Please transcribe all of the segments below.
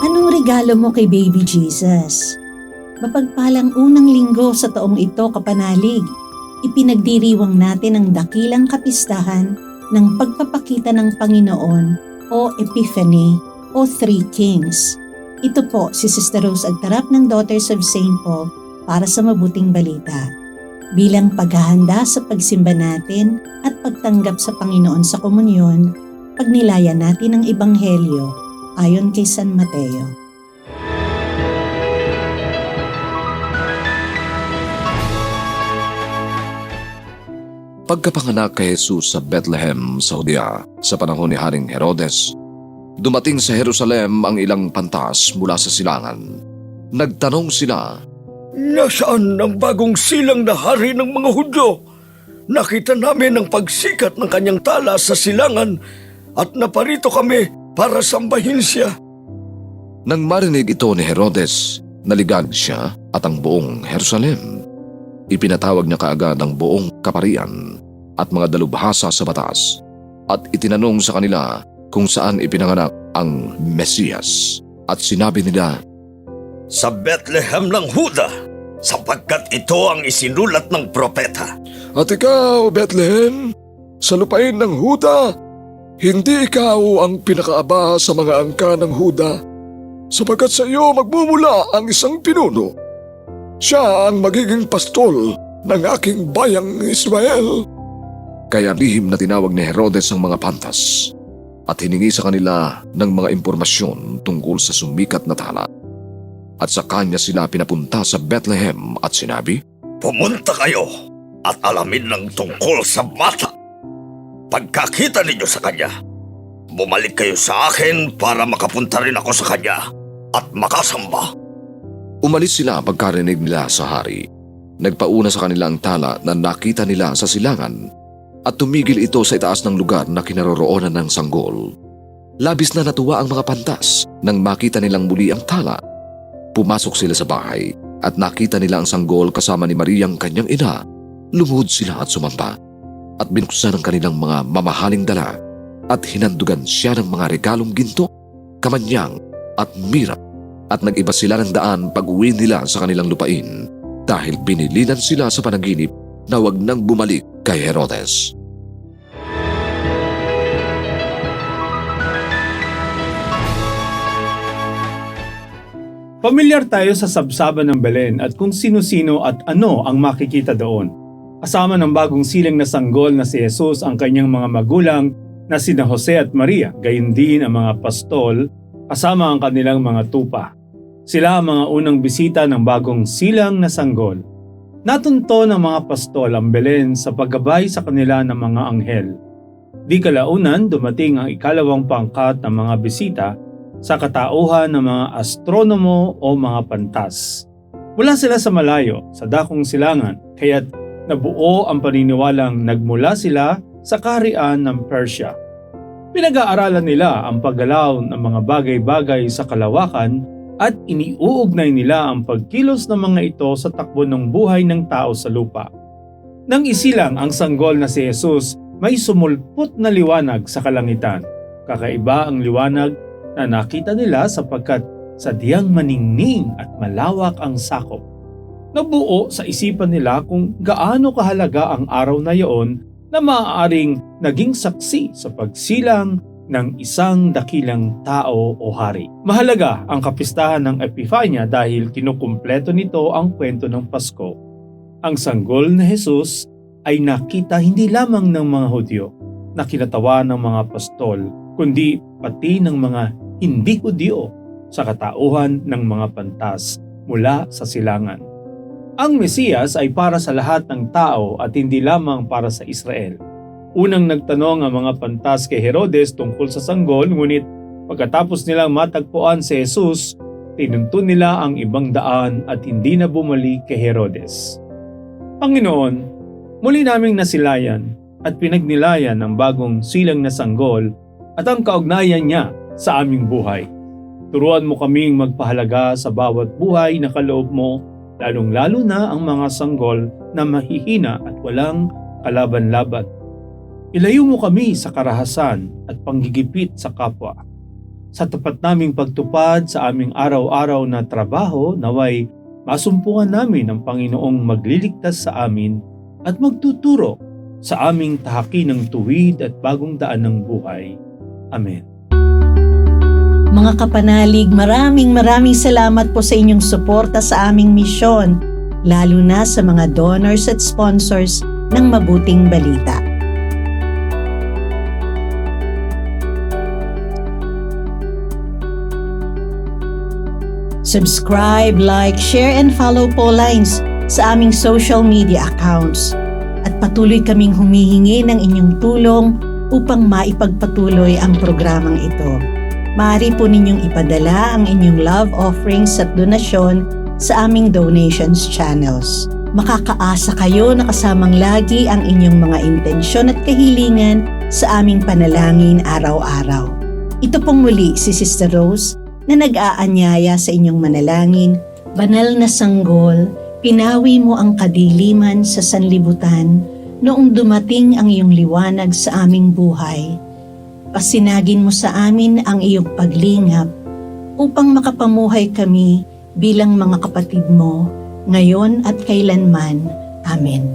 Anong regalo mo kay Baby Jesus? Mapagpalang unang linggo sa taong ito, kapanalig. Ipinagdiriwang natin ang dakilang kapistahan ng pagpapakita ng Panginoon o Epiphany o Three Kings. Ito po si Sister Rose Agtarap ng Daughters of St. Paul para sa mabuting balita. Bilang paghahanda sa pagsimba natin at pagtanggap sa Panginoon sa komunyon, pagnilayan natin ang Ebanghelyo ayon kay San Mateo. Pagkapanganak kay Jesus sa Bethlehem sa Judea sa panahon ni Haring Herodes, dumating sa Jerusalem ang ilang pantas mula sa silangan. Nagtanong sila, "Nasaan ang bagong silang na hari ng mga Hudyo? Nakita namin ang pagsikat ng kanyang tala sa silangan at naparito kami para sambahin siya." Nang marinig ito ni Herodes, naligag siya at ang buong Jerusalem. Ipinatawag niya kaagad ang buong kaparian at mga dalubhasa sa batas at itinanong sa kanila kung saan ipinanganak ang Mesiyas. At sinabi nila, "Sa Bethlehem ng Huda, sapagkat ito ang isinulat ng propeta." At ikaw, Bethlehem, sa lupain ng Huda, hindi ikaw ang pinakaaba sa mga angka ng Huda, sapagkat sa iyo magmumula ang isang pinuno. Siya ang magiging pastol ng aking bayang Israel. Kaya lihim na tinawag ni Herodes ang mga pantas at hiningi sa kanila ng mga impormasyon tungkol sa sumikat na tala. At sa kanya sila pinapunta sa Bethlehem at sinabi, "Pumunta kayo at alamin ng tungkol sa bata. Pagkakita ninyo sa kanya, bumalik kayo sa akin para makapunta rin ako sa kanya at makasamba." Umalis sila pagkarinig nila sa hari. Nagpauna sa kanila ang tala na nakita nila sa silangan at tumigil ito sa itaas ng lugar na kinaroroonan ng sanggol. Labis na natuwa ang mga pantas nang makita nilang muli ang tala. Pumasok sila sa bahay at nakita nila ang sanggol kasama ni Mariang kanyang ina. Lumuhod sila at sumamba at binuksan ang kanilang mga mamahaling dala at hinandugan siya ng mga regalong ginto, kamanyang at mira. At nag-iba sila ng daan pag-uwi nila sa kanilang lupain dahil binilinan sila sa panaginip na huwag nang bumalik kay Herodes. Pamilyar tayo sa sabsaban ng Belen at kung sino-sino at ano ang makikita doon. Kasama ng bagong silang na sanggol na si Jesus ang kanyang mga magulang na sina Jose at Maria, gayon din ang mga pastol kasama ang kanilang mga tupa. Sila ang mga unang bisita ng bagong silang na sanggol. Natunto ng mga pastol ang Belen sa paggabay sa kanila ng mga anghel. Di kalaunan dumating ang ikalawang pangkat ng mga bisita sa katauhan ng mga astronomo o mga pantas. Mula sila sa malayo, sa dakong silangan, kaya't nabuo ang paniniwalang nagmula sila sa kaharian ng Persia. Pinag-aaralan nila ang paggalaw ng mga bagay-bagay sa kalawakan at iniuugnay nila ang pagkilos ng mga ito sa takbo ng buhay ng tao sa lupa. Nang isilang ang sanggol na si Jesus, may sumulpot na liwanag sa kalangitan. Kakaiba ang liwanag na nakita nila sapagkat sadyang maningning at malawak ang sakop. Nabuo sa isipan nila kung gaano kahalaga ang araw na iyon na maaaring naging saksi sa pagsilang ng isang dakilang tao o hari. Mahalaga ang kapistahan ng Epifanya dahil kinukumpleto nito ang kwento ng Pasko. Ang sanggol na Jesus ay nakita hindi lamang ng mga Hudyo na kinatawa ng mga pastol, kundi pati ng mga hindi Hudyo sa katauhan ng mga pantas mula sa silangan. Ang Mesiyas ay para sa lahat ng tao at hindi lamang para sa Israel. Unang nagtanong ang mga pantas kay Herodes tungkol sa sanggol, ngunit pagkatapos nilang matagpuan si Jesus, tinuntun nila ang ibang daan at hindi na bumalik kay Herodes. Panginoon, muli naming nasilayan at pinagnilayan ang bagong silang na sanggol at ang kaugnayan niya sa aming buhay. Turuan mo kaming magpahalaga sa bawat buhay na kaloob mo, lalong-lalo na ang mga sanggol na mahihina at walang kalaban-laban. Ilayo mo kami sa karahasan at panggigipit sa kapwa. Sa tapat naming pagtupad sa aming araw-araw na trabaho, naway masumpungan namin ang Panginoong magliligtas sa amin at magtuturo sa aming tahaki ng tuwid at bagong daan ng buhay. Amen. Mga kapanalig, maraming salamat po sa inyong suporta sa aming misyon, lalo na sa mga donors at sponsors ng Mabuting Balita. Subscribe, like, share, and follow po lines sa aming social media accounts. At patuloy kaming humihingi ng inyong tulong upang maipagpatuloy ang programang ito. Maaari po ninyong ipadala ang inyong love offerings at donasyon sa aming donations channels. Makakaasa kayo na kasamang lagi ang inyong mga intensyon at kahilingan sa aming panalangin araw-araw. Ito pong muli si Sister Rose na nag-aanyaya sa inyong manalangin. Banal na sanggol, pinawi mo ang kadiliman sa sanlibutan noong dumating ang iyong liwanag sa aming buhay. Pasinagin mo sa amin ang iyong paglingap upang makapamuhay kami bilang mga kapatid mo, ngayon at kailanman. Amen.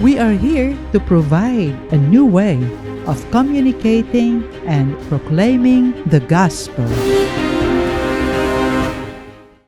We are here to provide a new way of communicating and proclaiming the gospel.